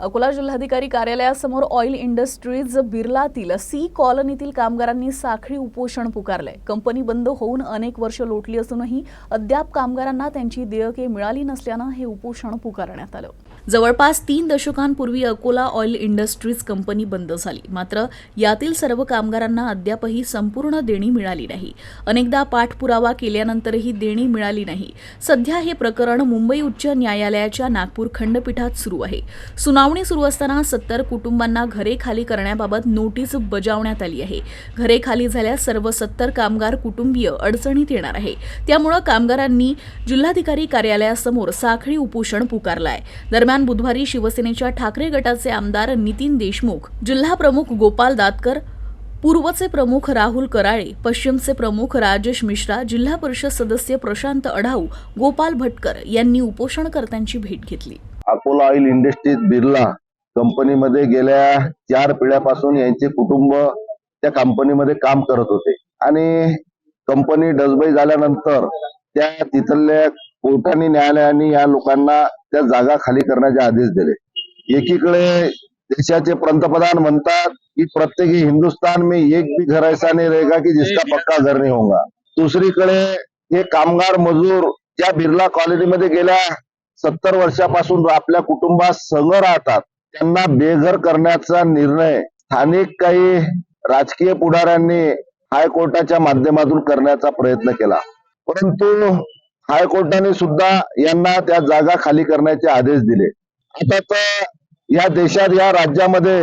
अकोला जिल्हाधिकारी कार्यालयासमोर oil industries बिर्लातील C कॉलनीतील कामगारांनी साखळी उपोषण पुकारले। कंपनी बंद होऊन अनेक वर्ष लोटली असूनही अद्याप कामगारांना त्यांची देयके मिळाली नसल्याने हे उपोषण पुकारण्यात आलं। जवळपास 3 दशकांपूर्वी अकोला ऑइल इंडस्ट्रीज कंपनी बंद झाली, मात्र यातील सर्व कामगारांना अद्यापही संपूर्ण देणी मिळाली नाही। अनेकदा पाठपुरावा केल्यानंतरही देणी मिळाली नाही। सध्या हे प्रकरण मुंबई उच्च न्यायालयाच्या नागपूर खंडपीठात सुरू आहे। सुनावणी सुरू असताना 70 कुटुंबांना घरे खाली करण्याबाबत नोटीस बजावण्यात आली आहे। घरे खाली झाल्यास सर्व 70 कामगार कुटुंबीय अडचणीत येणार आहे। त्यामुळे कामगारांनी जिल्हाधिकारी कार्यालयासमोर साखळी उपोषण पुकारलं आहे। दरम्यान बुधवारी शिवसेनेच्या ठाकरे गटाचे आमदार नितीन देशमुख, जिल्हा प्रमुख गोपाल दातकर, पूर्वचे प्रमुख राहुल कराळे, पश्चिमचे प्रमुख राजेश मिश्रा, जिल्हा परिषद सदस्य प्रशांत अढाऊ, गोपाल भटकर यांनी उपोषणकर्त्यांची भेट घेतली। अकोला ऑइल इंडस्ट्रीज बिर्ला कंपनीमध्ये गेल्या 4 पिढ्यापासून यांचे कुटुंब त्या कंपनीमध्ये काम करत होते आणि कंपनी डसबाई झाल्यानंतर त्या तिथल्या कोर्टाने न्यायालयाने या लोकांना त्या जागा खाली करण्याचे आदेश दिले। एकीकडे देशाचे पंतप्रधान म्हणतात कि प्रत्येक हिंदुस्तान में एक भी घर ऐसा नहीं रहेगा कि जिसका पक्का घर नहीं होगा। दुसरीकडे हे कामगार मजूर ज्या बिर्ला कॉलनीमध्ये गेल्या 70 वर्षापासून आपल्या कुटुंबात संग राहतात, त्यांना बेघर करण्याचा निर्णय स्थानिक काही राजकीय पुढाऱ्यांनी हायकोर्टाच्या माध्यमातून करण्याचा प्रयत्न केला, परंतु हायकोर्टाने सुद्धा यांना त्या जागा खाली करण्याचे आदेश दिले। आता तर या देशात, या राज्यामध्ये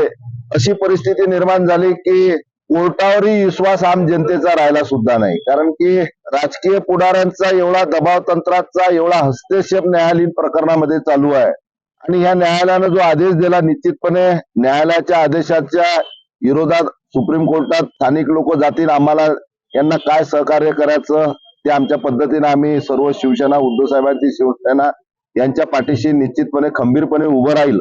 अशी परिस्थिती निर्माण झाली की कोर्टावरही विश्वास आम जनतेचा राहिला सुद्धा नाही, कारण की राजकीय पुढाऱ्यांचा एवढा दबाव तंत्राचा एवढा हस्तक्षेप न्यायालयीन प्रकरणामध्ये चालू आहे। आणि या न्यायालयाने जो आदेश दिला, निश्चितपणे न्यायालयाच्या आदेशाच्या विरोधात सुप्रीम कोर्टात स्थानिक लोक जातील। आम्हाला यांना काय सहकार्य करायचं ते आमच्या पद्धतीने आम्ही सर्व शिवसेना, उद्धव साहेबांची शिवसेना यांच्या पाठीशी निश्चितपणे खंबीरपणे उभं राहील।